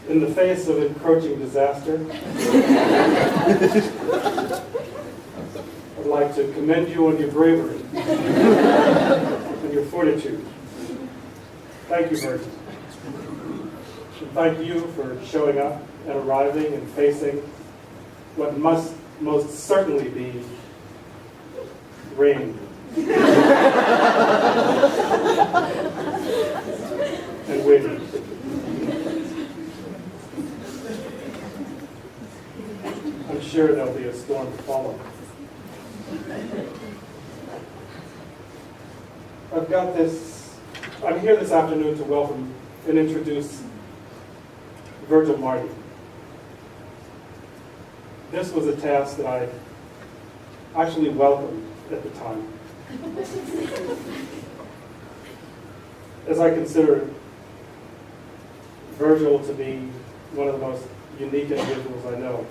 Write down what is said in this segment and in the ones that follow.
In the face of encroaching disaster, I'd like to commend you on your bravery and your fortitude. Thank you, Virgil. And thank you for showing up and arriving and facing what must most certainly be rain. And wind. I'm sure there'll be a storm to follow. I'm here this afternoon to welcome and introduce Virgil Marti. This was a task that I actually welcomed at the time, as I consider Virgil to be one of the most unique individuals I know.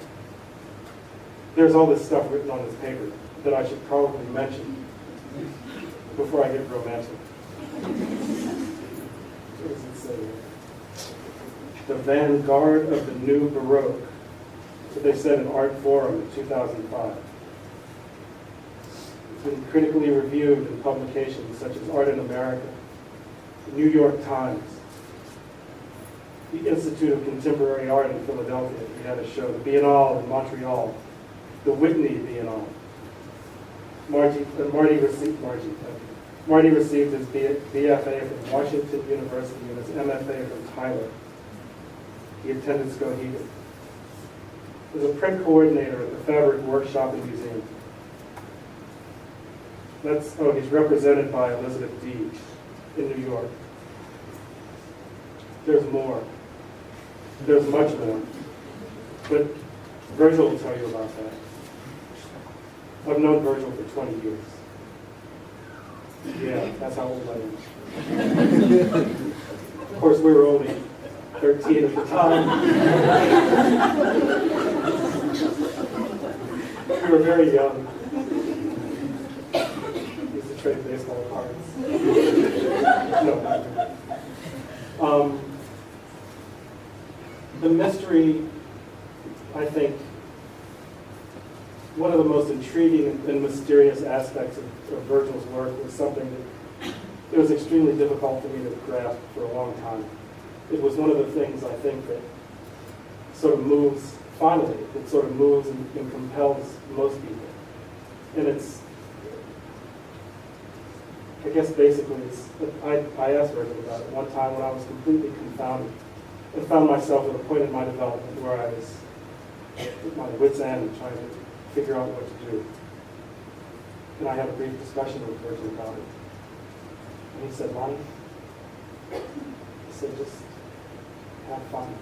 There's all this stuff written on this paper that I should probably mention before I get romantic. What does it say here? The vanguard of the new Baroque. That's what they said in Art Forum in 2005. It's been critically reviewed in publications such as Art in America, the New York Times, the Institute of Contemporary Art in Philadelphia. We had a show, the Biennale in Montreal, the Whitney Biennale. Marti received his BFA from Washington University and his MFA from Tyler. He attended Skohegan. He was a print coordinator at the Fabric Workshop and Museum. He's represented by Elizabeth D. in New York. There's more. There's much more. But Virgil will tell you about that. I've known Virgil for 20 years. Yeah, that's how old I am. Of course, we were only 13 at the time. We were very young. Used to trade baseball cards. No. The mystery, I think, one of the most intriguing and mysterious aspects of Virgil's work was something that it was extremely difficult for me to grasp for a long time. It was one of the things I think that sort of moves, finally, it sort of moves and compels most people. And I guess basically, I asked Virgil about it one time when I was completely confounded and found myself at a point in my development where I was at my wit's end trying to figure out what to do. And I had a brief discussion with Virgil about it. And he said, Lonnie, he said, just have fun.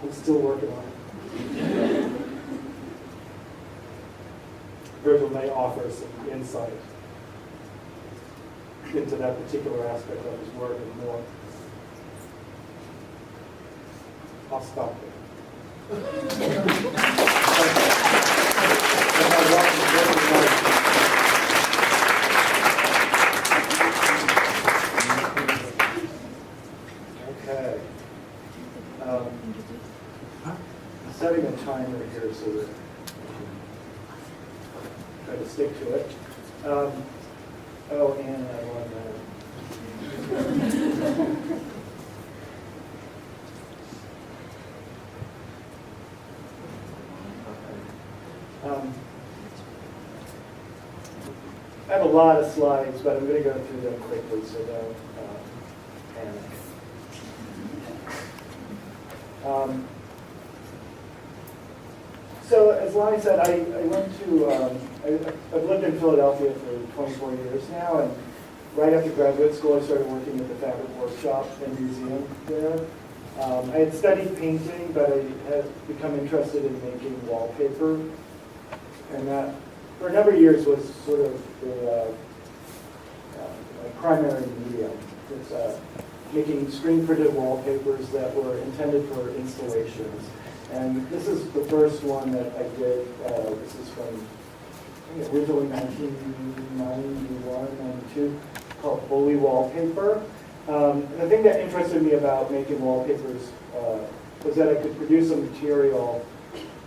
I'm still working on it. Virgil may offer some insight into that particular aspect of his work and more. I'll stop there. Okay. I'm setting a timer here so that try to stick to it. And I want that. I have a lot of slides, but I'm going to go through them quickly so don't panic. So as Lonnie said, I went to, I've lived in Philadelphia for 24 years now, and right after graduate school I started working at the Fabric Workshop and Museum there. I had studied painting, but I had become interested in making wallpaper, and that for a number of years was sort of the my primary medium. It's making screen-printed wallpapers that were intended for installations. And this is the first one that I did. This is from, I think, originally 1991, and 2002 called Bully Wallpaper. The thing that interested me about making wallpapers was that I could produce a material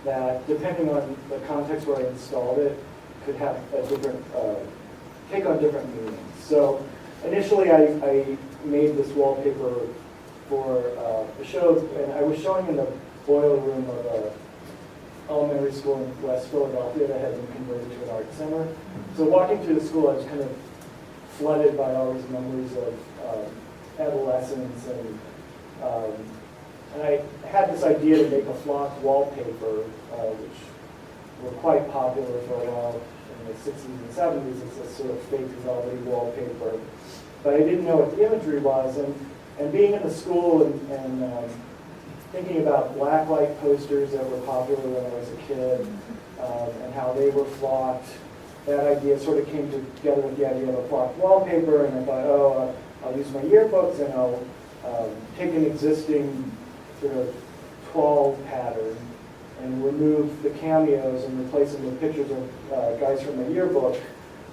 that, depending on the context where I installed it, could have a different, take on different meanings. So initially I made this wallpaper for a show, and I was showing in the boiler room of a elementary school in West Philadelphia that had been converted to an art center. So walking through the school, I was kind of flooded by all these memories of adolescence, and I had this idea to make a flocked wallpaper, which were quite popular for a while in the 60s and 70s. It's this sort of fake velvety wallpaper. But I didn't know what the imagery was, and being in the school and thinking about blacklight posters that were popular when I was a kid, and how they were flocked, that idea sort of came together with the idea of a flocked wallpaper, and I thought, oh, I'll use my yearbooks and I'll take an existing sort of 12 pattern and remove the cameos and replace them with pictures of guys from my yearbook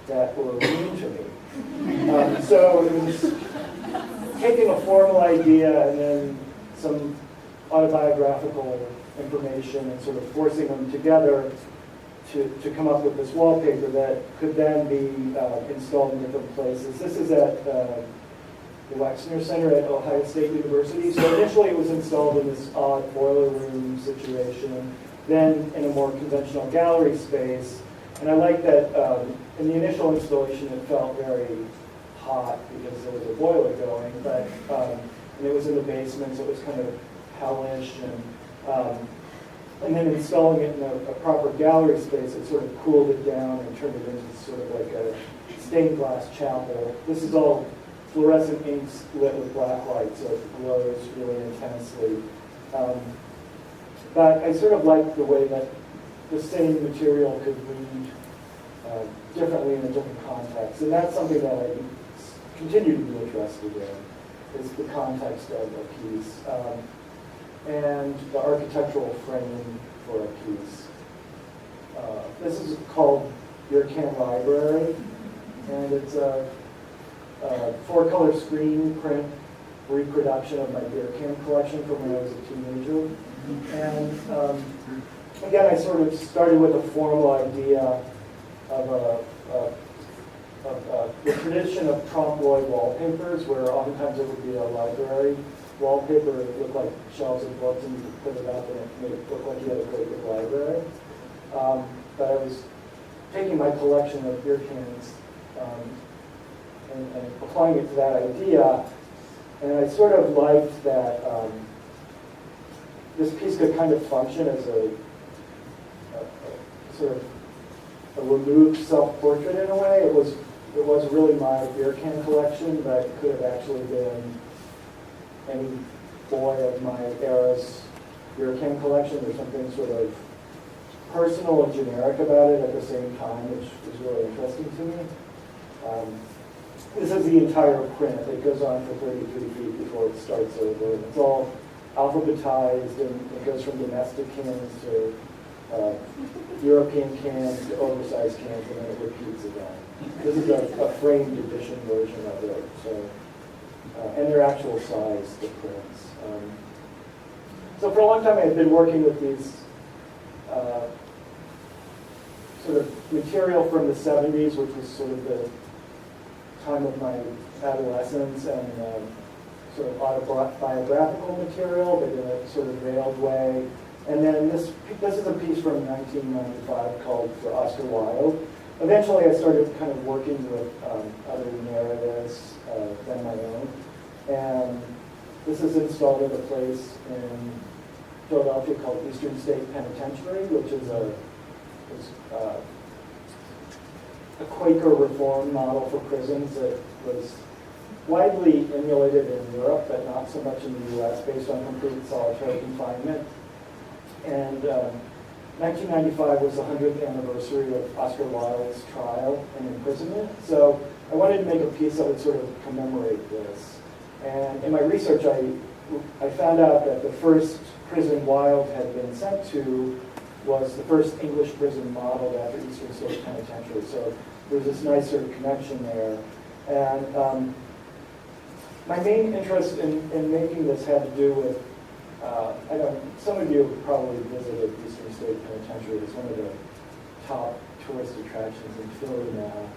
that were mean to me. So it was taking a formal idea and then some autobiographical information and sort of forcing them together to come up with this wallpaper that could then be installed in different places. This is at the Wexner Center at Ohio State University. So initially it was installed in this odd boiler room situation, then in a more conventional gallery space. And I like that in the initial installation it felt very hot because there was a boiler going, but and it was in the basement, so it was kind of hellish. And then installing it in a proper gallery space, it sort of cooled it down and turned it into sort of like a stained glass chapel. This is all fluorescent inks lit with black light, so it glows really intensely. But I sort of like the way that the same material could read differently in a different context. And that's something that I continue to be interested in, is the context of a piece. And the architectural frame for a piece. This is called Eakins Library, and it's a 4-color screen print reproduction of my Eakins collection from when I was a teenager. And again, I sort of started with a formal idea of the tradition of trompe-l'oeil wallpapers, where oftentimes it would be a library wallpaper that looked like shelves of books, and you could put it up and it made it look like you had a great big library. But I was taking my collection of Eakins and applying it to that idea, and I sort of liked that this piece could kind of function as a sort of a removed self-portrait in a way. It was really my Eakins collection, but it could have actually been any boy of my era's Eakins collection. There's something sort of personal and generic about it at the same time, which is really interesting to me. This is the entire print. It goes on for 33 feet before it starts over. It's all alphabetized, and it goes from domestic cans to European cans to oversized cans, and then it repeats again. This is a framed edition version of it. So. And their actual size, the prints. So for a long time I had been working with these sort of material from the 70s, which was sort of the time of my adolescence, and sort of autobiographical material, but in a sort of veiled way. And then this is a piece from 1995 called For Oscar Wilde. Eventually I started kind of working with other narratives than my own. And this is installed at a place in Philadelphia called Eastern State Penitentiary, which is a Quaker reform model for prisons that was widely emulated in Europe, but not so much in the US, based on complete solitary confinement. And 1995 was the 100th anniversary of Oscar Wilde's trial and imprisonment. So I wanted to make a piece that would sort of commemorate this. And in my research, I found out that the first prison Wilde had been sent to was the first English prison modeled after Eastern State Penitentiary. So there's this nice sort of connection there. And my main interest in making this had to do with, I know some of you have probably visited Eastern State Penitentiary. It's one of the top tourist attractions in Philly now.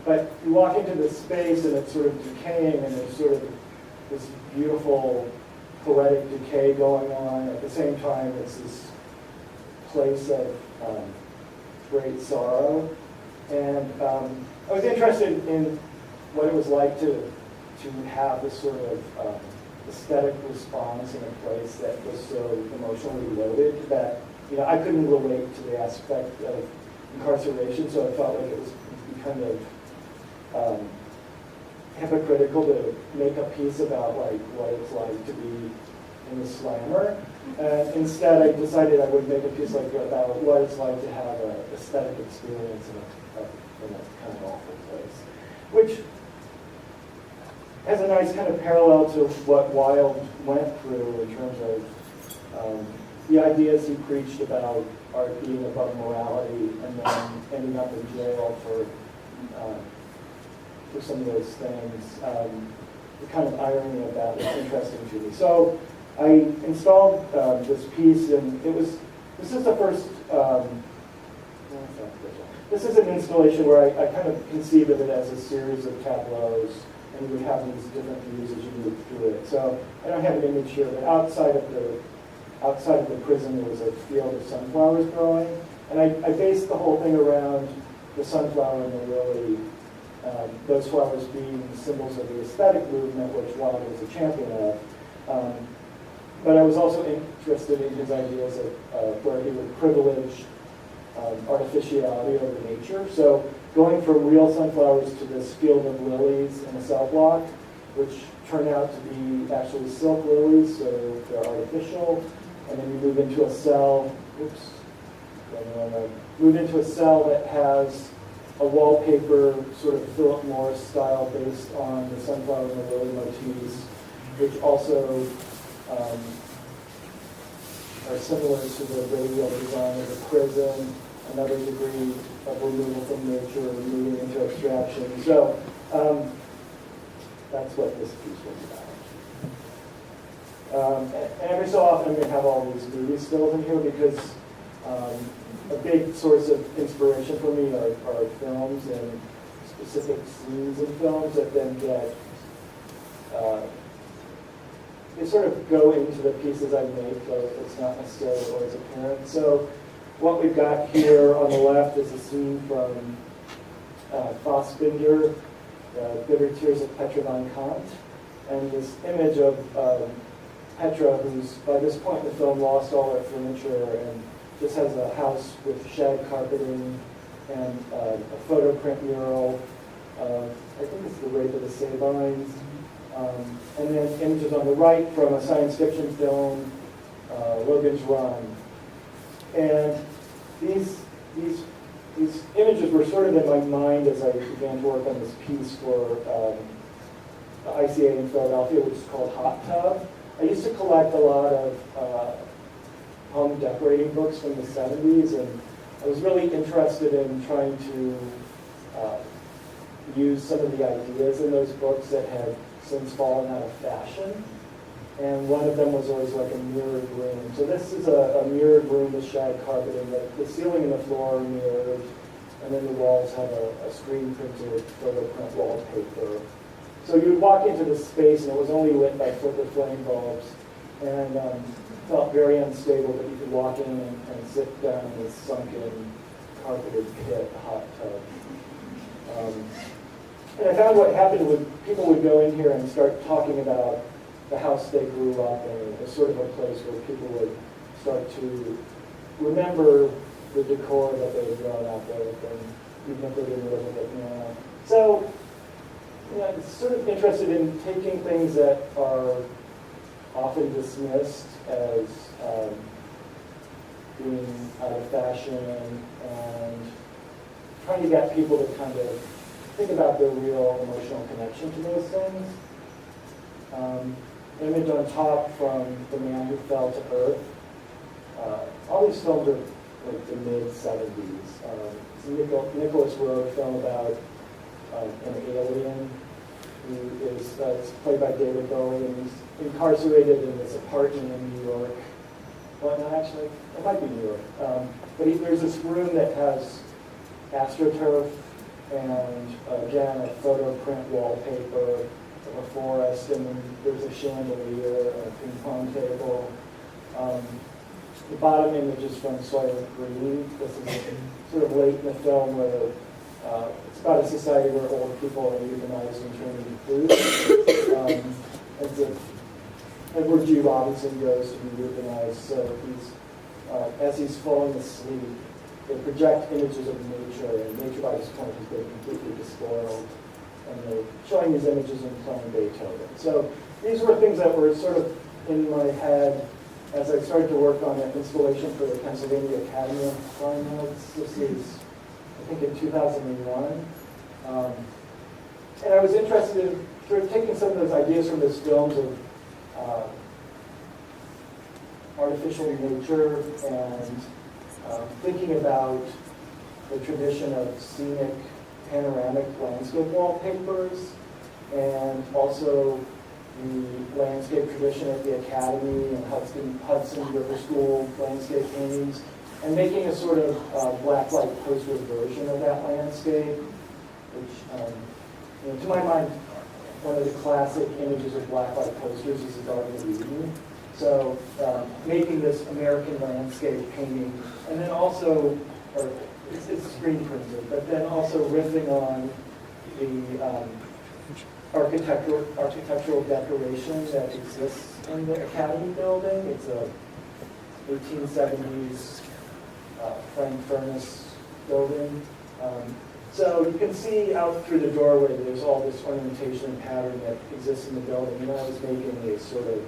But you walk into this space and it's sort of decaying, and there's sort of this beautiful poetic decay going on. At the same time, it's this place of great sorrow. And I was interested in what it was like to have this sort of aesthetic response in a place that was so emotionally loaded that, you know, I couldn't relate to the aspect of incarceration, so I felt like it was kind of hypocritical to make a piece about like what it's like to be in the slammer. And instead, I decided I would make a piece like about what it's like to have an aesthetic experience in a kind of awful place, which has a nice kind of parallel to what Wilde went through in terms of the ideas he preached about art being above morality, and then ending up in jail for some of those things. The kind of irony of that was interesting to me. So I installed this piece, and this is the first, this is an installation where I kind of conceived of it as a series of tableaus, and you would have these different views as you move through it. So I don't have an image here, but outside of the prison there was a field of sunflowers growing, and I based the whole thing around the sunflower and the lily, those flowers being symbols of the aesthetic movement, which Wilde was a champion of. But I was also interested in his ideas of where he would privilege artificiality over nature. So going from real sunflowers to this field of lilies in a cell block, which turn out to be actually silk lilies, so they're artificial. And then you move into a cell, move into a cell that has a wallpaper, sort of Philip Morris style, based on the sunflower and the lily motifs, which also are similar to the radial design of the prison, another degree of removal from nature, moving into abstraction. So that's what this piece was about. And every so often I'm going to have all these movie stills in here because a big source of inspiration for me are films and specific scenes in films that then get, they sort of go into the pieces I make, though it's not necessarily always apparent. So what we've got here on the left is a scene from Fassbinder, The Bitter Tears of Petra von Kant, and this image of Petra, who's by this point in the film lost all her furniture and just has a house with shag carpeting and a photo print mural. I think it's The Rape of the Sabines. And then images on the right from a science fiction film, Logan's Run. And these images were sort of in my mind as I began to work on this piece for the ICA in Philadelphia, which is called Hot Tub. I used to collect a lot of home decorating books from the 70s, and I was really interested in trying to use some of the ideas in those books that had since fallen out of fashion. And one of them was always like a mirrored room. So this is a mirrored room with shag carpeting. The ceiling and the floor are mirrored, and then the walls have a screen printed photo print wallpaper. So you would walk into this space, and it was only lit by flicker flame bulbs, and felt very unstable, but you could walk in and sit down in this sunken, carpeted pit, hot tub. And I found what happened was people would go in here and start talking about the house they grew up in. It was sort of a place where people would start to remember the decor that they had grown up with, and even if they didn't live with it now. So, you know, I'm sort of interested in taking things that are often dismissed as being out of fashion and trying to get people to kind of think about their real emotional connection to those things. Image on top from The Man Who Fell to Earth. All these films are like the mid-70s. It's a Nicholas Roeg film about an alien who is it's played by David Bowie, and he's incarcerated in this apartment in New York. Well, no, actually, it might be New York. But there's this room that has AstroTurf and, again, a photo print wallpaper of a forest, and then there's a chandelier and a ping pong table. The bottom image is from Soylent Green. This is sort of late in the film where it's about a society where old people are euthanized and turned into food. Edward G. Robinson goes to be euthanized, so as he's falling asleep, they project images of nature, and nature by this point has been completely despoiled, and they're showing these images and playing Beethoven. So these were things that were sort of in my head as I started to work on an installation for the Pennsylvania Academy of Fine Arts. This is, I think, in 2001. And I was interested in sort of taking some of those ideas from those films of artificial nature and thinking about the tradition of scenic panoramic landscape wallpapers, and also the landscape tradition at the Academy and Hudson River School landscape paintings, and making a sort of blacklight poster version of that landscape, which, to my mind, one of the classic images of blacklight posters is the Garden of Eden. So making this American landscape painting, and then also, or it's screen printed, but then also riffing on the architectural decoration that exists in the Academy building. It's a 1870s frame furnace building. So you can see out through the doorway there's all this ornamentation and pattern that exists in the building. And I was making a sort of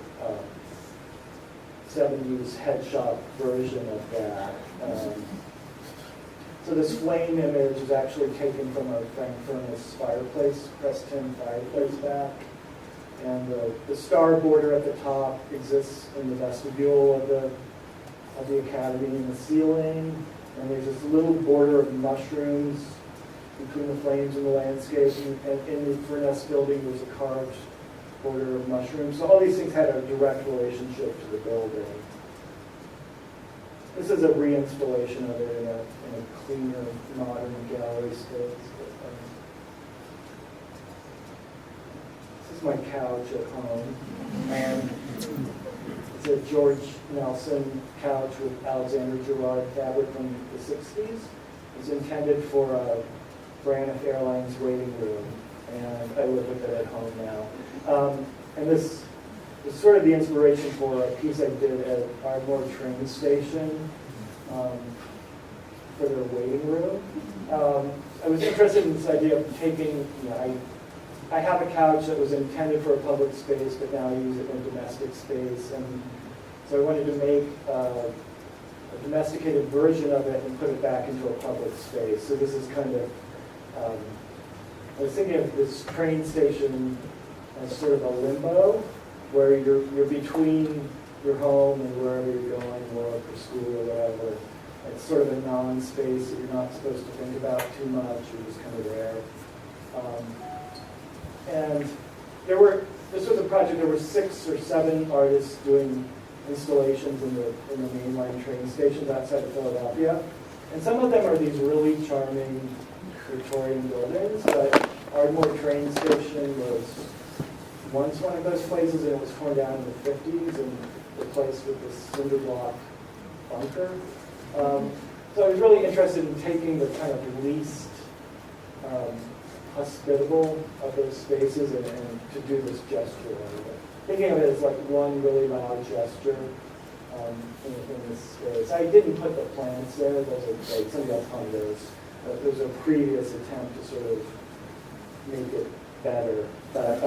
70s head shop version of that. So this flame image is actually taken from a Frank furnace fireplace, pressed tin fireplace back. And the star border at the top exists in the vestibule of the Academy in the ceiling. And there's this little border of mushrooms between the flames and the landscape. And in the furnace building, there's a carved border of mushrooms. So all these things had a direct relationship to the building. This is a reinstallation of it in a cleaner, modern gallery space. This is my couch at home. And it's a George Nelson couch with Alexander Gerard fabric from the 60s. It's intended for a Braniff Airlines waiting room, and I live with it at home now. And this is sort of the inspiration for a piece I did at Ardmore train station for their waiting room. I was interested in this idea of taking, I have a couch that was intended for a public space, but now I use it in domestic space. And so I wanted to make a domesticated version of it and put it back into a public space. So this is kind of, I was thinking of this train station as sort of a limbo, where you're between your home and wherever you're going, work or school or whatever. It's sort of a non-space that you're not supposed to think about too much. You're just kind of there. And this was a project. There were 6 or 7 artists doing installations in the mainline train stations outside of Philadelphia. And some of them are these really charming Victorian buildings, but Ardmore train station was once one of those places, and it was torn down in the 50s and replaced with this cinder block bunker. So I was really interested in taking the kind of least hospitable of those spaces and to do this gesture. Thinking of it as like one really loud gesture in this space. I didn't put the plants there. Those are like somebody else hung those. There was a previous attempt to sort of make it better. But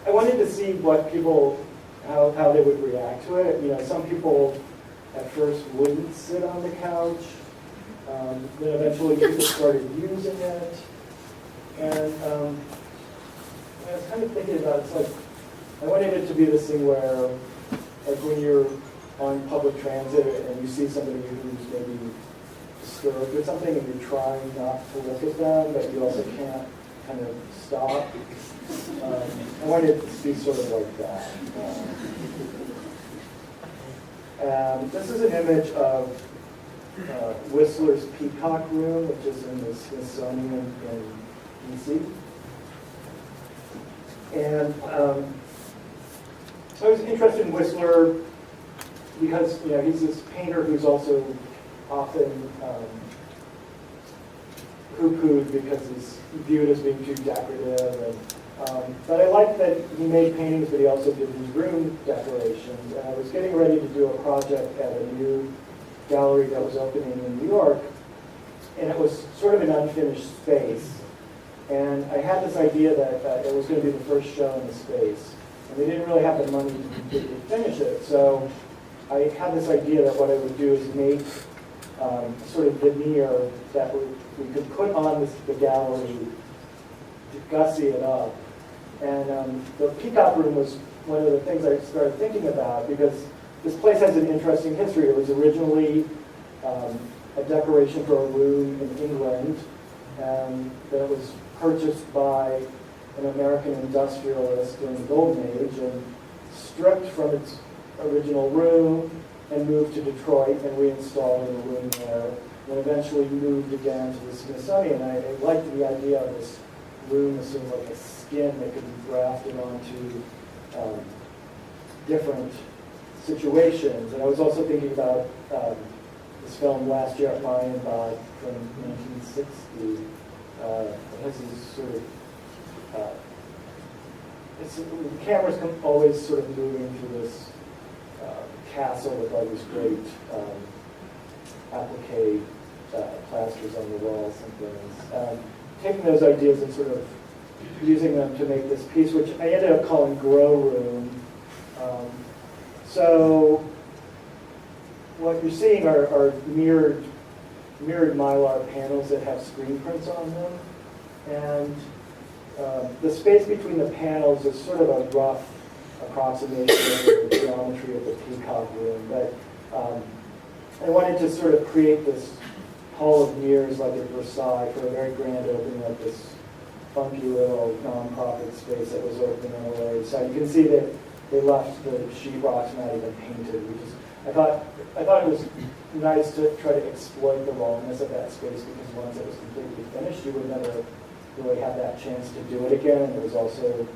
I wanted to see what people, how they would react to it. Some people at first wouldn't sit on the couch. Then eventually people started using it. And I was kind of thinking about it's like, I wanted it to be this thing where, like when you're on public transit and you see somebody who's maybe disturbed with something and you're trying not to look at them, but you also can't kind of stop. I wanted it to be sort of like that. This is an image of Whistler's Peacock Room, which is in the Smithsonian in DC. And I was interested in Whistler because he's this painter who's also often poo-pooed because he's viewed as being too decorative. But I liked that he made paintings, but he also did these room decorations. And I was getting ready to do a project at a new gallery that was opening in New York, and it was sort of an unfinished space. And I had this idea that it was going to be the first show in the space. And they didn't really have the money to completely finish it. So I had this idea that what I would do is make sort of veneer that we could put on the gallery to gussy it up. And the Peacock Room was one of the things I started thinking about because this place has an interesting history. It was originally a decoration for a room in England that was purchased by an American industrialist during the Golden Age and stripped from its original room and moved to Detroit and reinstalled in a room there, and eventually moved again to the Smithsonian. I liked the idea of this room as sort of like a skin that could be grafted onto different situations. And I was also thinking about this film Last Year at Marienbad from 1960. It has this sort of the cameras come always sort of moving through this castle with all these great applique plasters on the walls and things. Taking those ideas and sort of using them to make this piece, which I ended up calling Grow Room. So what you're seeing are mirrored mylar panels that have screen prints on them. And the space between the panels is sort of a rough approximation of the geometry of the Peacock Room. But I wanted to sort of create this hall of mirrors like at Versailles for a very grand opening of this funky little non-profit space that was open in LA. So you can see that they left the sheetrocks not even painted. I thought it was nice to try to exploit the rawness of that space because once it was completely finished, you would never really have that chance to do it again. And it was also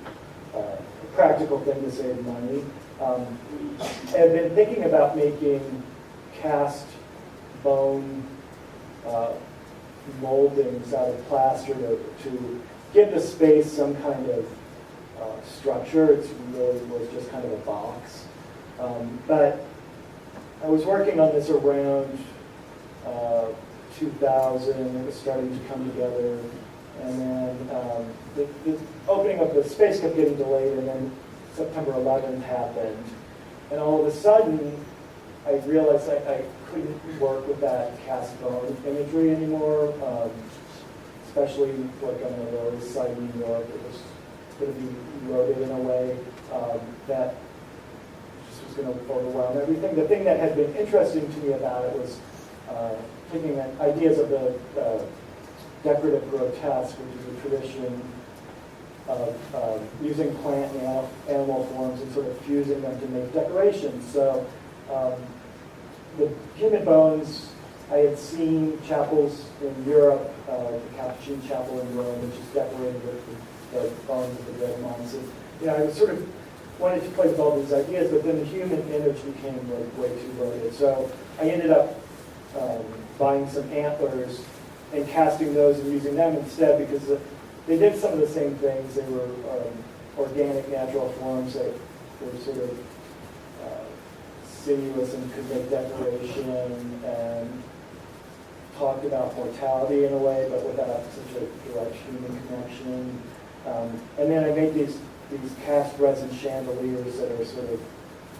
a practical thing to save money. I've been thinking about making cast bone moldings out of plaster to give the space some kind of structure. It really was just kind of a box. But I was working on this around 2000. It was starting to come together. And then the opening of the space kept getting delayed, and then September 11th happened. And all of a sudden, I realized I couldn't work with that cast bone imagery anymore, especially like on the Lower East Side of New York. It was going to be eroded in a way that just was going to overwhelm everything. The thing that had been interesting to me about it was taking ideas of the decorative grotesque, which is a tradition of using plant and animal forms and sort of fusing them to make decorations. So the human bones, I had seen chapels in Europe, the Capuchin Chapel in Rome, which is decorated with the bones of the dead monks. And, I was sort of wanted to play with all these ideas, but then the human image became like way too loaded. So I ended up buying some antlers and casting those and using them instead because they did some of the same things. They were organic, natural forms that were sort of sinuous and could make decoration and talked about mortality in a way, but without such a direct human connection. And then I made these cast resin chandeliers that are sort of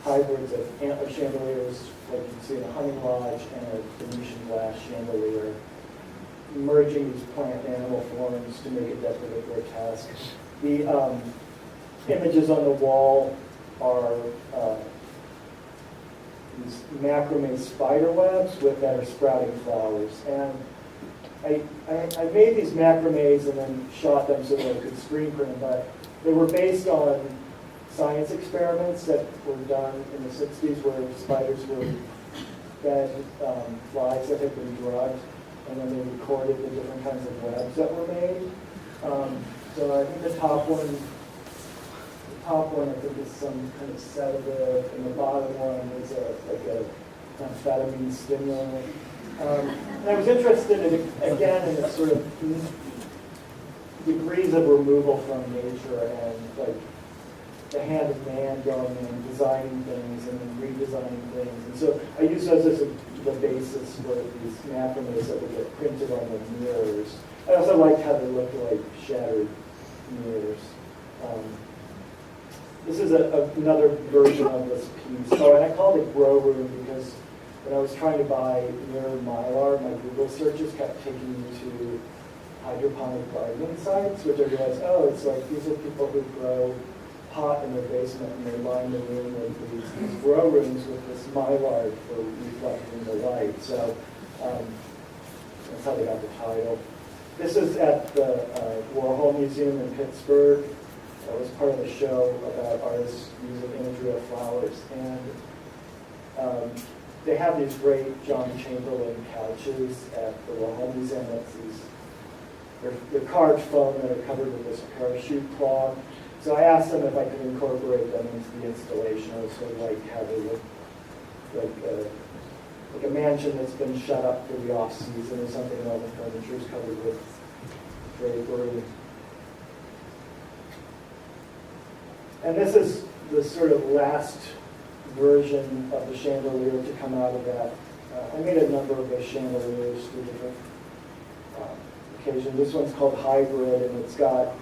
hybrids of antler chandeliers, like you can see in a hunting lodge, and a Venetian glass chandelier, merging these plant and animal forms to make it decorative grotesque. The images on the wall are these macrame spider webs that are sprouting flowers. And I made these macrames and then shot them so that I could screen print them, but they were based on science experiments that were done in the 60s where spiders were fed flies that had been drugged, and then they recorded the different kinds of webs that were made. So I think the top one I think is some kind of sedative, and the bottom one is like a amphetamine stimulant. And I was interested again in the sort of degrees of removal from nature and like the hand of man going in and designing things and then redesigning things. And so I use those as the basis for these macrames that would get printed on the mirrors. I also liked how they looked like shattered mirrors. This is another version of this piece. Oh, and I called it Grow Room because when I was trying to buy mirror mylar, my Google searches kept taking me to hydroponic gardening sites, which I realized, oh, it's like these are people who grow pot in their basement and they line the room with these grow rooms with this mylar for reflecting the light. So that's how they got the title. This is at the Wormhole Museum in Pittsburgh. That was part of the show about artists using imagery of flowers. And they have these great John Chamberlain couches at the Wormhole Museum. That's they're carved foam that are covered with this parachute cloth. So I asked them if I could incorporate them into the installation. I was sort of like how they look like a mansion that's been shut up for the off season or something, and all the furniture is covered with drapery. And this is the sort of last version of the chandelier to come out of that. I made a number of those chandeliers for different occasions. This one's called Hybrid, and it's got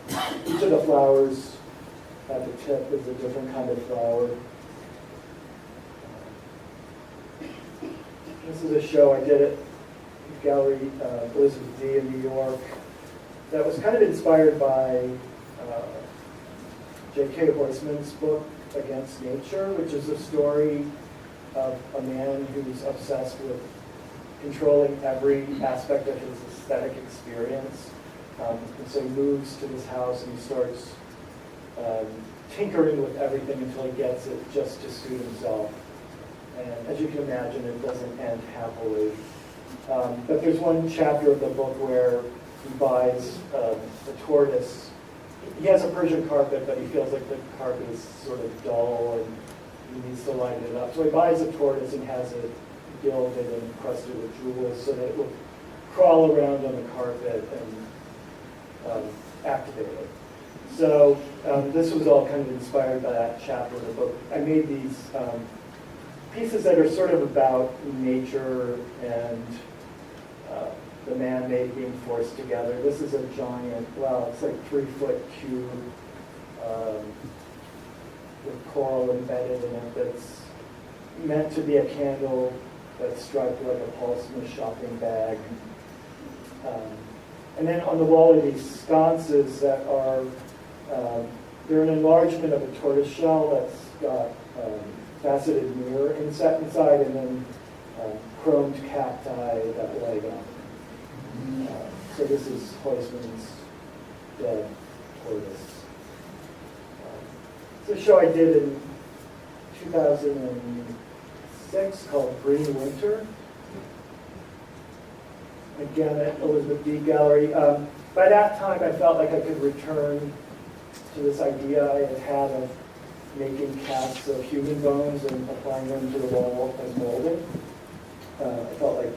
each of the flowers at the tip is a different kind of flower. This is a show I did at Gallery Elizabeth D in New York that was kind of inspired by J.K. Horseman's book, Against Nature, which is a story of a man who's obsessed with controlling every aspect of his aesthetic experience. And so he moves to this house and he starts tinkering with everything until he gets it just to suit himself. And as you can imagine, it doesn't end happily. But there's one chapter of the book where he buys a tortoise. He has a Persian carpet, but he feels like the carpet is sort of dull and he needs to lighten it up. So he buys a tortoise and has it gilded and encrusted with jewels so that it will crawl around on the carpet and activate it. So this was all kind of inspired by that chapter of the book. I made these pieces that are sort of about nature and the man-made being forced together. This is a giant, well, it's like 3-foot cube with coral embedded in it that's meant to be a candle that's striped like a Paul Smith shopping bag. And then on the wall are these sconces that are, they're an enlargement of a tortoise shell that's got faceted mirror inside, and then chromed cacti that leg up. So this is Heusman's dead tortoise. It's a show I did in 2006 called Green Winter. Again at Elizabeth D. Gallery. By that time I felt like I could return to this idea I had had of making casts of human bones and applying them to the wall as molding. I felt like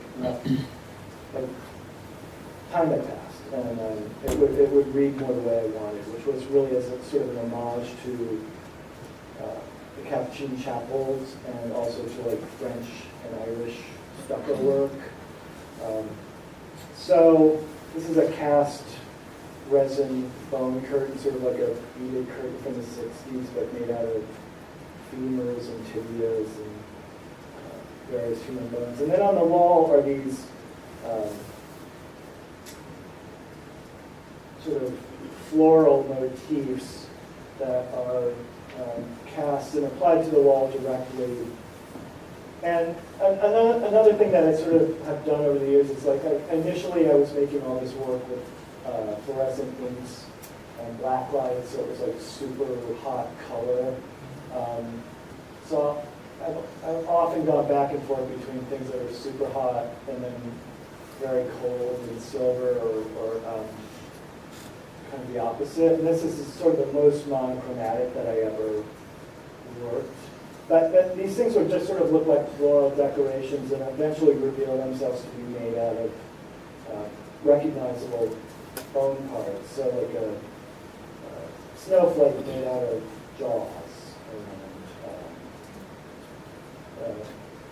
time had passed, and it would read more the way I wanted, which was really as a sort of an homage to the Capuchin chapels and also to like French and Irish stucco work. So this is a cast resin bone curtain, sort of like a beaded curtain from the 60s, but made out of femurs and tibias and various human bones. And then on the wall are these sort of floral motifs that are cast and applied to the wall directly And another thing that I sort of have done over the years is like, initially I was making all this work with fluorescent inks and black lights, so it was like super hot color. So I've often gone back and forth between things that are super hot and then very cold and silver, or kind of the opposite. And this is sort of the most monochromatic that I ever worked. But these things would just sort of look like floral decorations and eventually reveal themselves to be made out of recognizable bone parts. So like a snowflake made out of jaws. And,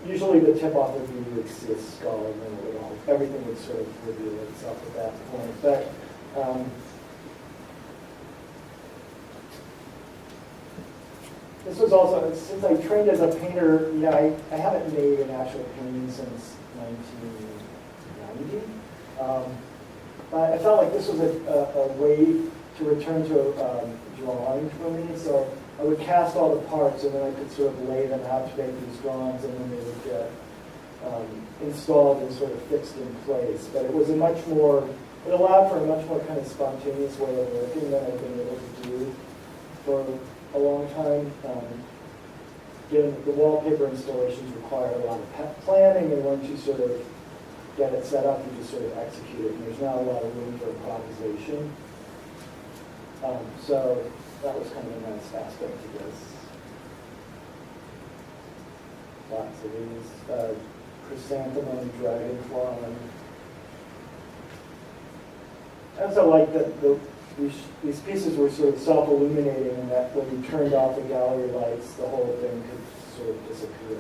usually the tip-off would be you would see a skull, and then it would everything would sort of reveal itself at that point. But this was also, since I trained as a painter, you know, I haven't made an actual painting since 1990. But I felt like this was a way to return to drawing for me. So I would cast all the parts, and then I could sort of lay them out to make these drawings, and then they would get installed and sort of fixed in place. But it was a much more, it allowed for a much more kind of spontaneous way of working than I've been able to do for a long time. Given the wallpaper installations require a lot of planning, and once you sort of get it set up, you just sort of execute it, and there's not a lot of room for improvisation. So that was kind of a nice aspect to this. Lots of these. Chrysanthemum, dragonfly. I also like that these pieces were sort of self-illuminating, and that when you turned off the gallery lights, the whole thing could sort of disappear.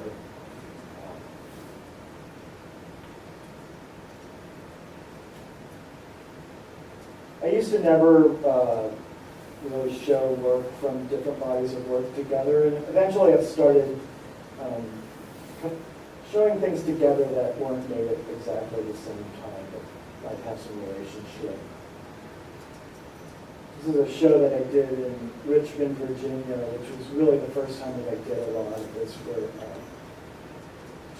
I used to never really show work from different bodies of work together, and eventually I've started showing things together that weren't made at exactly the same time, but might have some relationship. This is a show that I did in Richmond, Virginia, which was really the first time that I did a lot of this work.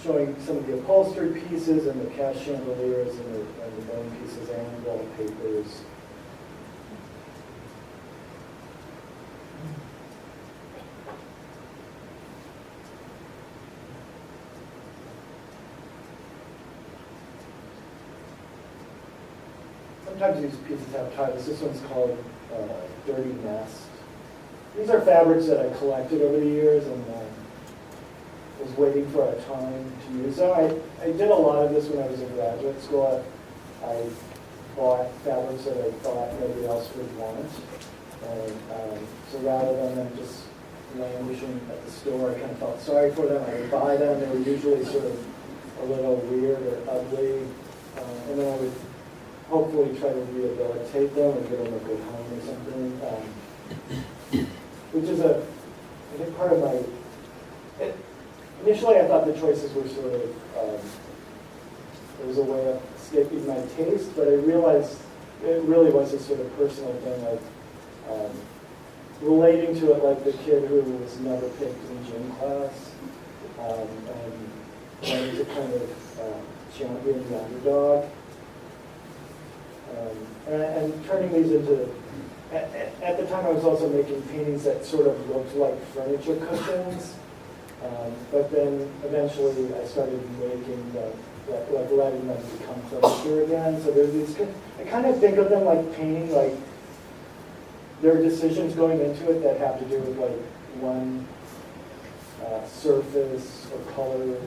Showing some of the upholstery pieces and the cast chandeliers and the bone pieces and wallpapers. Sometimes these pieces have titles. This one's called Dirty Nest. These are fabrics that I collected over the years and was waiting for a time to use them. I did a lot of this when I was in graduate school. I bought fabrics that I thought nobody else would want. And so rather than them just languishing at the store, I kind of felt sorry for them. I would buy them. They were usually sort of a little weird or ugly. And then I would hopefully try to rehabilitate them and give them a good home or something. Which is I think part of my, initially I thought the choices were sort of, it was a way of escaping my taste, but I realized it really was a sort of personal thing, like relating to it like the kid who was never picked in gym class, and was a kind of champion, the underdog. And turning these into, at the time I was also making paintings that sort of looked like furniture cushions, but then eventually I started making like letting them become furniture again. So there's these, I kind of think of them like painting, like there are decisions going into it that have to do with like one surface or color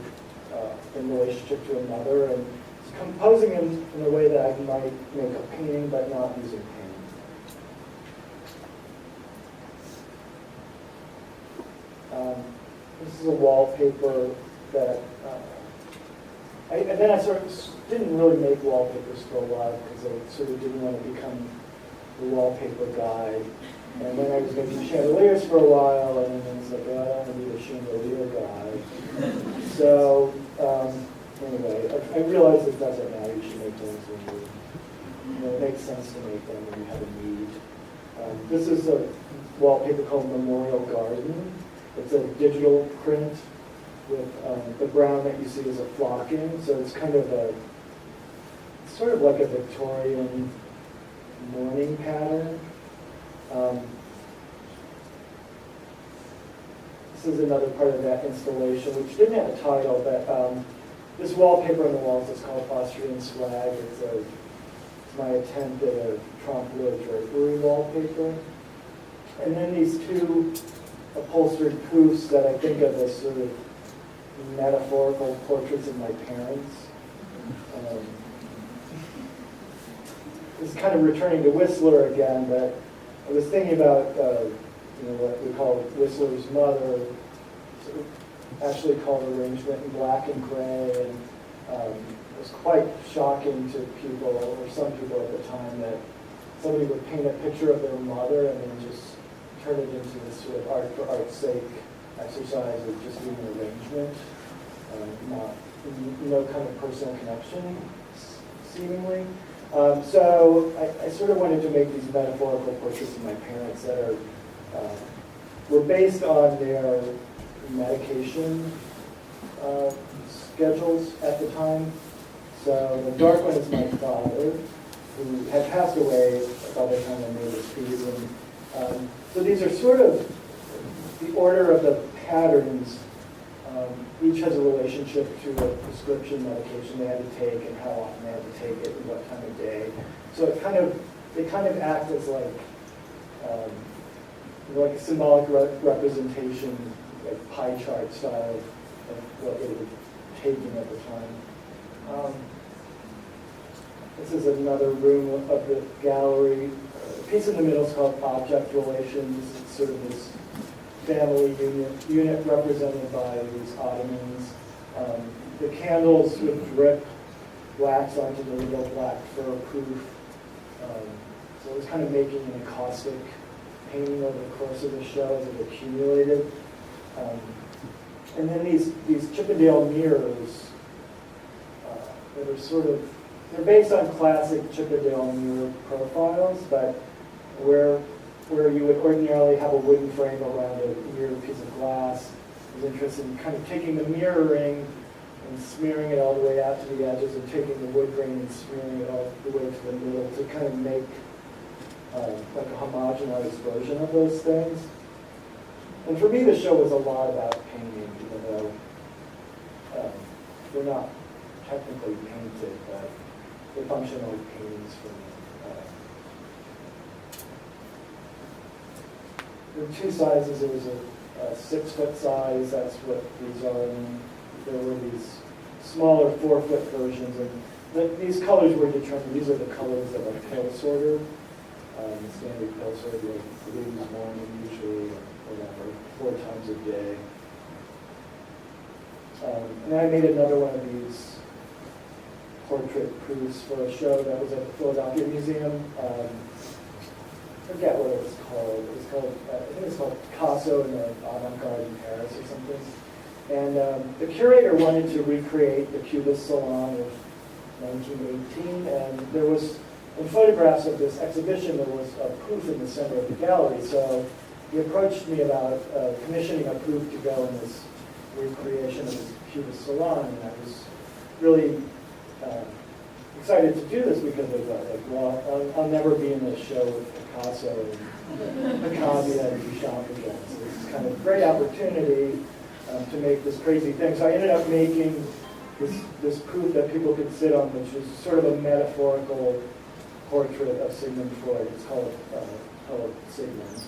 in relationship to another, and composing in a way that I might make a painting but not using paint. This is a wallpaper that, and then I sort of didn't really make wallpapers for a while because I sort of didn't want to become the wallpaper guy. And then I was making chandeliers for a while, and then I was like, oh, I don't want to be the chandelier guy. So, anyway, I realized it doesn't matter. You should make things when it makes sense to make them when you have a need. This is a wallpaper called Memorial Garden. It's a digital print with the brown that you see is a flocking. So it's kind of sort of like a Victorian mourning pattern. This is another part of that installation, which didn't have a title, but this wallpaper on the walls is called Austrian Swag. It's my attempt at a trompe-l'oeil drapery wallpaper. And then these two upholstered poofs that I think of as sort of metaphorical portraits of my parents. This is kind of returning to Whistler again, but I was thinking about what we call Whistler's mother, sort of actually called arrangement in black and gray, and it was quite shocking to people, or some people at the time, that somebody would paint a picture of their mother and then just turn it into this sort of art for art's sake exercise of just doing an arrangement, no kind of personal connection, seemingly. So I sort of wanted to make these metaphorical portraits of my parents that were based on their medication schedules at the time. So the dark one is my father, who had passed away by the time I made this piece. And so these are sort of the order of the patterns. Each has a relationship to a prescription medication they had to take and how often they had to take it and what time of day. So they kind of act as like a symbolic representation, like pie chart style of what they were taking at the time. This is another room of the gallery. The piece in the middle is called Object Relations. It's sort of this family unit represented by these ottomans. The candles would drip wax onto the little black fur proof. So it was kind of making an acoustic painting over the course of the show as it accumulated. And then these Chippendale mirrors that are sort of, they're based on classic Chippendale mirror profiles, but where you would ordinarily have a wooden frame around a mirrored piece of glass. I was interested in kind of taking the mirroring and smearing it all the way out to the edges, and taking the wood grain and smearing it all the way to the middle to kind of make like a homogenized version of those things. And for me, the show was a lot about painting, even though they're not technically painted, but they function like paintings for me. There were two sizes. There was a 6-foot size, that's what these are, and there were these smaller 4-foot versions, and these colors were determined. These are the colors of a pill sorter, standard pill sorter, like blues morning usually, or whatever, 4 times a day. And I made another one of these portrait proofs for a show that was at the Philadelphia Museum. I forget what it was called. It was called, I think it's called Picasso in the Avant-Garde in Paris or something. And the curator wanted to recreate the Cubist Salon of 1918, and there was, in photographs of this exhibition, there was a proof in the center of the gallery. So he approached me about commissioning a proof to go in this recreation of this Cubist Salon, and I was really excited to do this because of that. I'll never be in this show with Picasso and Picabia and Duchamp again. So this is kind of a great opportunity to make this crazy thing. So I ended up making this proof that people could sit on, which is sort of a metaphorical portrait of Sigmund Freud. It's called Sigmund.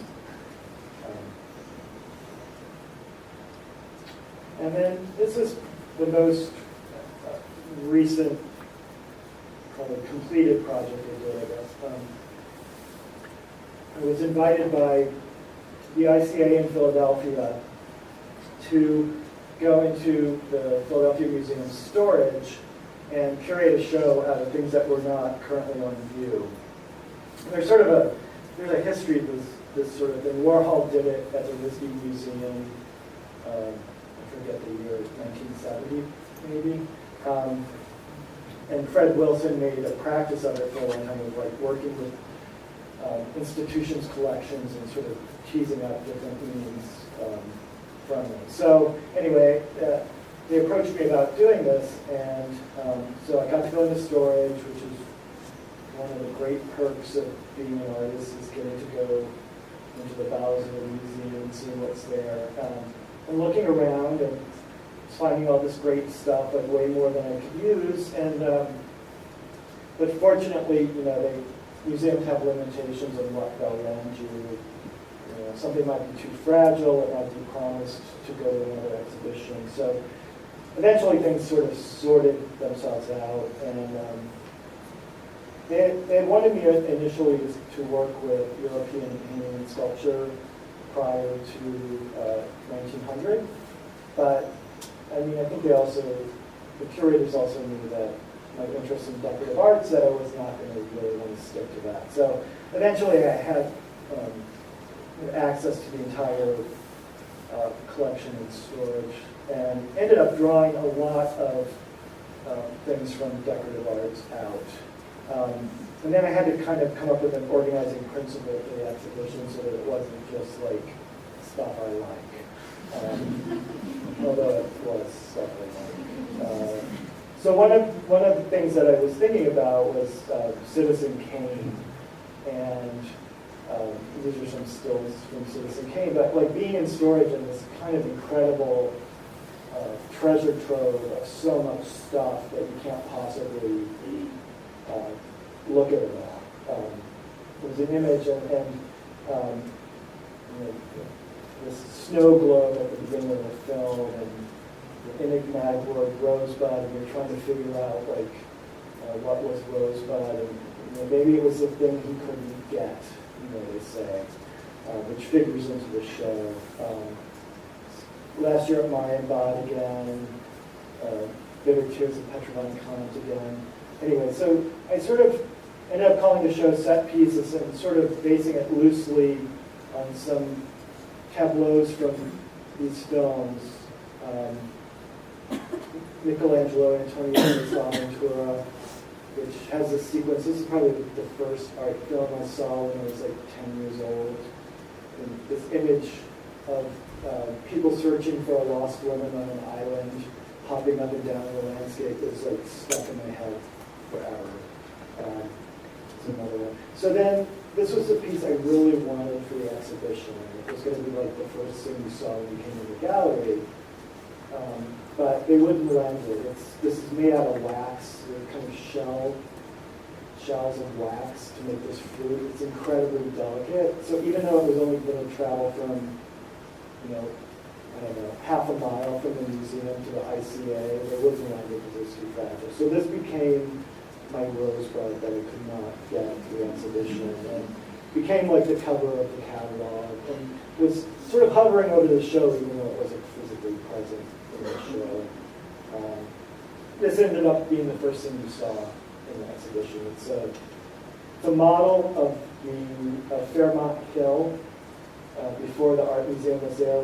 And then this is the most recent kind of completed project I did, I guess. I was invited by the ICA in Philadelphia to go into the Philadelphia Museum storage and curate a show out of things that were not currently on view. And there's a history of this sort of thing. Warhol did it at the Whiskey Museum, I forget the year, 1970 maybe. And Fred Wilson made a practice of it for a long time, of like working with institutions' collections and sort of teasing out different meanings from them. So anyway, they approached me about doing this, and so I got to go into storage, which is one of the great perks of being an artist, is getting to go into the bowels of a museum and seeing what's there. And looking around and finding all this great stuff, like way more than I could use. And but fortunately, museums have limitations on what they'll lend you. Something might be too fragile, it might be promised to go to another exhibition. So eventually things sort of sorted themselves out, and they had wanted me initially to work with European painting and sculpture prior to 1900, but I think the curators also knew that my interest in decorative arts, that I was not going to really want to stick to that. So eventually I had access to the entire collection and storage, and ended up drawing a lot of things from decorative arts out. And then I had to kind of come up with an organizing principle for the exhibition so that it wasn't just like stuff I like, although it was stuff I like. So one of the things that I was thinking about was Citizen Kane, and these are some stills from Citizen Kane, but like being in storage in this kind of incredible treasure trove of so much stuff that you can't possibly look at it all. It was an image, and this snow globe at the beginning of the film, and the enigmatic word rosebud, and you're trying to figure out what was rosebud, and maybe it was the thing he couldn't get, they say, which figures into the show. Last year at Marienbad again, Bitter Tears of Petrivine Comet again. Anyway, so I sort of ended up calling the show Set Pieces and sort of basing it loosely on some tableaus from these films. Michelangelo, Antonioni's La Ventura, which has a sequence. This is probably the first art film I saw when I was like 10 years old. And this image of people searching for a lost woman on an island, hopping up and down the landscape is like stuck in my head forever. It's another one. So then, this was the piece I really wanted for the exhibition. It was going to be like the first thing you saw when you came to the gallery. But they wouldn't lend it. This is made out of wax. They're kind of shells of wax to make this fruit. It's incredibly delicate. So even though it was only going to travel from, half a mile from the museum to the ICA, they wouldn't lend it because it's too fragile. So this became my rosebud that I could not get to the exhibition, and became like the cover of the catalog, and was sort of hovering over the show even though it wasn't physically present in the show. This ended up being the first thing you saw in the exhibition. It's a model of the Fairmont Hill before the art museum was there.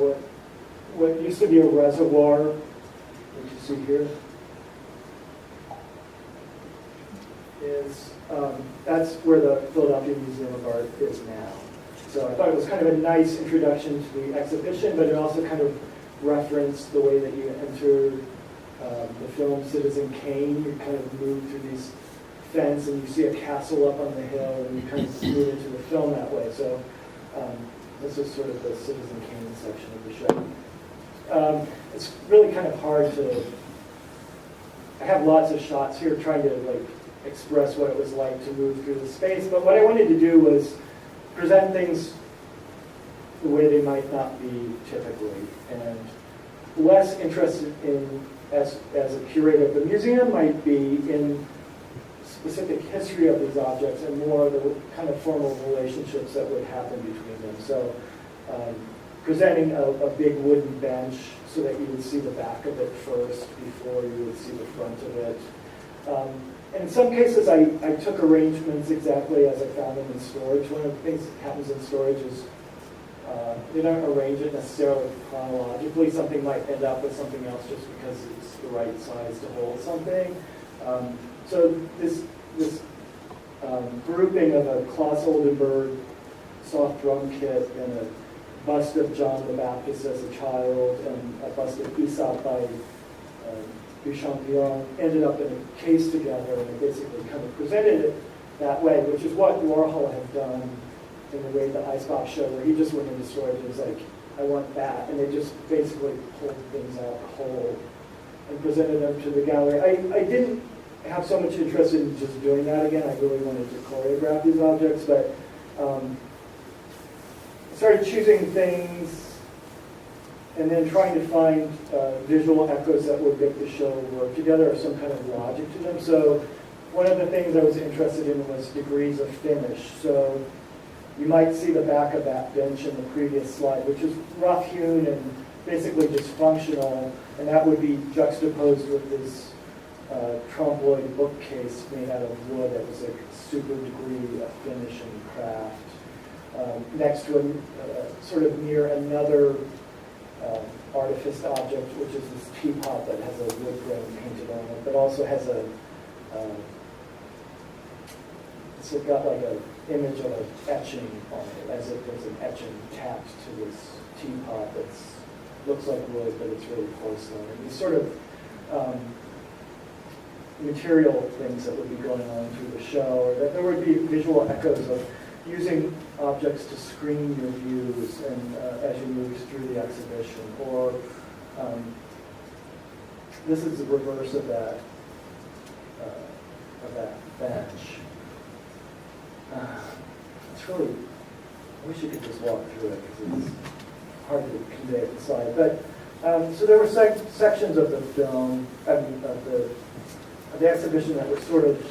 What used to be a reservoir, which you see here, is that's where the Philadelphia Museum of Art is now. So I thought it was kind of a nice introduction to the exhibition, but it also kind of referenced the way that you enter the film Citizen Kane. You kind of move through these fence and you see a castle up on the hill, and you kind of move into the film that way. So this is sort of the Citizen Kane section of the show. It's really kind of hard to, I have lots of shots here trying to express what it was like to move through the space, but what I wanted to do was present things the way they might not be typically, and less interested in, as a curator of the museum, might be in specific history of these objects and more the kind of formal relationships that would happen between them. So presenting a big wooden bench so that you would see the back of it first before you would see the front of it. In some cases, I took arrangements exactly as I found them in storage. One of the things that happens in storage is they don't arrange it necessarily chronologically. Something might end up with something else just because it's the right size to hold something. So this grouping of a Klaus Oldenburg soft drum kit and a bust of John the Baptist as a child and a bust of Aesop by Duchamp ended up in a case together, and they basically kind of presented it that way, which is what Warhol had done in the way the Icebox show, where he just went into storage and was like, I want that, and they just basically pulled things out cold and presented them to the gallery. I didn't have so much interest in just doing that again. I really wanted to choreograph these objects, but I started choosing things and then trying to find visual echoes that would make the show work together or some kind of logic to them. So one of the things I was interested in was degrees of finish. So you might see the back of that bench in the previous slide, which is rough-hewn and basically just functional, and that would be juxtaposed with this trompe-l'oeil bookcase made out of wood that was like super degree of finish and craft. Next to a sort of near another artifice object, which is this teapot that has a wood grain painted on it, but also has it's got like an image of an etching on it, as if there's an etching tacked to this teapot that looks like wood, but it's really porcelain. And these sort of material things that would be going on through the show, or that there would be visual echoes of using objects to screen your views and as you move through the exhibition. Or this is the reverse of that bench. It's really, I wish you could just walk through it because it's hard to convey it inside. But so there were sections of the film, of the exhibition that were sort of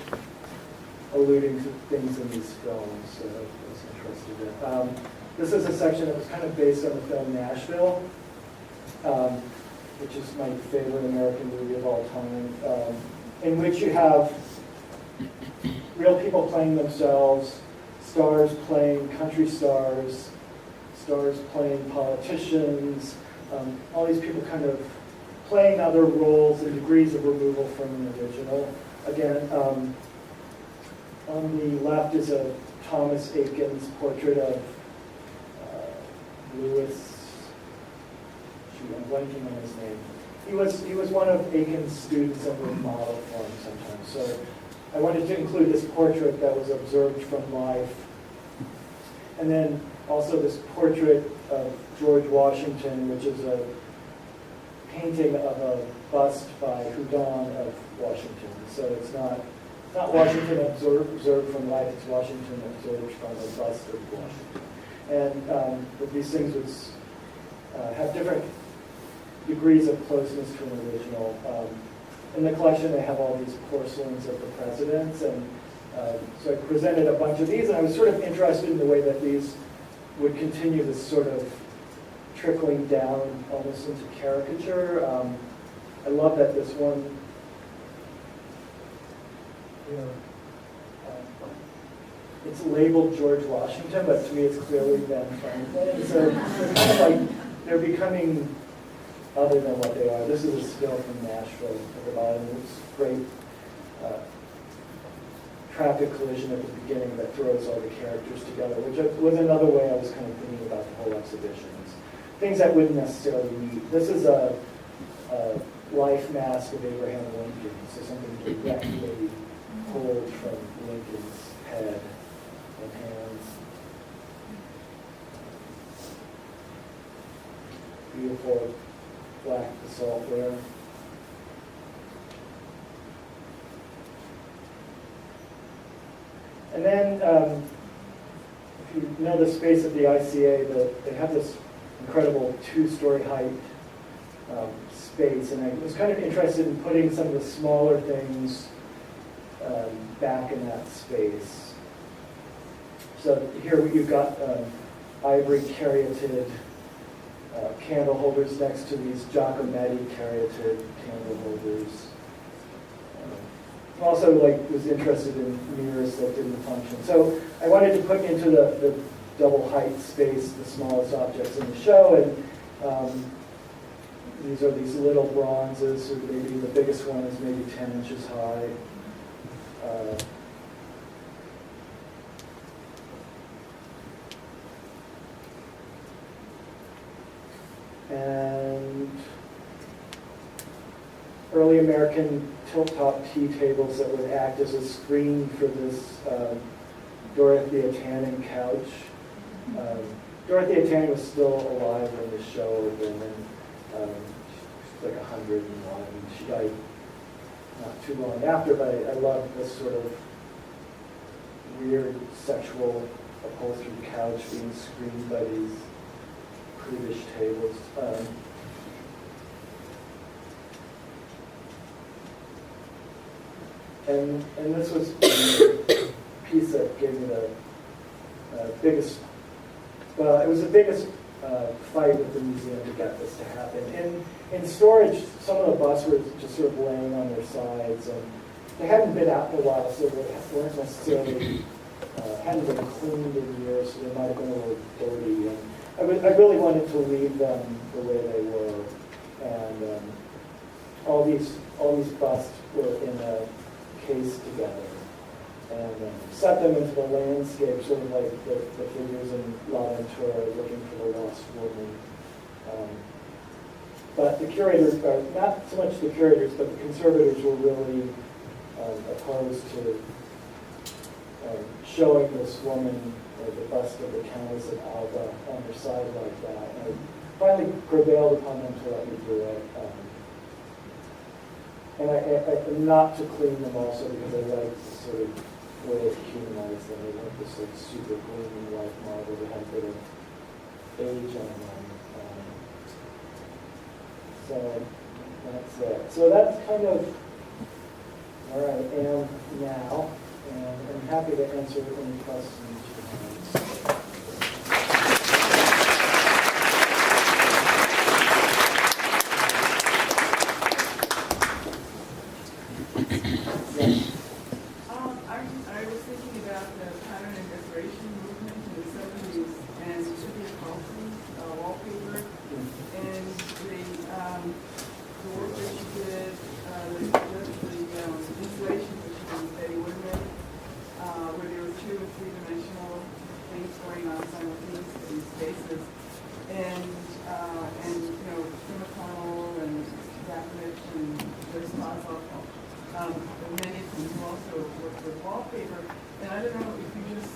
alluding to things in these films that I was interested in. This is a section that was kind of based on the film Nashville, which is my favorite American movie of all time, in which you have real people playing themselves, stars playing country stars, stars playing politicians, all these people kind of playing other roles and degrees of removal from an original. Again, on the left is a Thomas Eakins portrait of Lewis. Shoot, I'm blanking on his name. He was one of Eakins' students and would model for him sometimes. So I wanted to include this portrait that was observed from life. And then also this portrait of George Washington, which is a painting of a bust by Houdon of Washington. So it's not Washington observed from life, it's Washington observed from a bust of Washington. And but these things would have different degrees of closeness to an original. In the collection, they have all these porcelains of the presidents, and so I presented a bunch of these, and I was sort of interested in the way that these would continue this sort of trickling down almost into caricature. I love that this one, it's labeled George Washington, but to me it's clearly Ben Franklin. So they're kind of like, they're becoming other than what they are. This is a still from Nashville at the bottom. It's great traffic collision at the beginning that throws all the characters together, which was another way I was kind of thinking about the whole exhibition. Things that wouldn't necessarily meet. This is a life mask of Abraham Lincoln, so something directly pulled from Lincoln's head and hands. Beautiful black basalt there. And then, if you know the space of the ICA, they have this incredible two-story height space, and I was kind of interested in putting some of the smaller things back in that space. So here you've got ivory caryatid candle holders next to these Giacometti caryatid candle holders. Also, was interested in mirrors that didn't function. So I wanted to put into the double height space the smallest objects in the show, and these are these little bronzes, so maybe the biggest one is maybe 10 inches high. and early American tilt-top tea tables that would act as a screen for this Dorothea Tanning couch. Dorothea Tanning was still alive when the show opened, and she's like 101. She died not too long after, but I love this sort of weird sexual upholstered couch being screened by these prudish tables. And this was the piece that gave me the biggest, well, it was the biggest fight with the museum to get this to happen. In storage, some of the busts were just sort of laying on their sides, and they hadn't been out in a while, so they weren't necessarily, hadn't been cleaned in years, so they might have been a little dirty. And I really wanted to leave them the way they were, and all these busts were in a case together, and set them into the landscape, sort of like the figures in La Ventura looking for the lost woman. But the curators, not so much the curators, but the conservators were really opposed to showing this woman, the bust of the Countess of Alba, on her side like that. And I finally prevailed upon them to let me do it. And I not to clean them also because I like the sort of way it humanized them. They weren't just like super gleaming white marble. They had a bit of age on them. So that's it. So that's kind of where I am now. And I'm happy to answer any questions you have. I was thinking about the pattern and decoration movement in the 70s and Sophia Kaufman's wallpaper and the work that she did, the installations that she did with Betty Woodman, where there were 2 and 3-dimensional things going on simultaneously in spaces. And Tim McConnell and Daphnis and Liz Kozloff, many of them who also worked with wallpaper. And I don't know if you just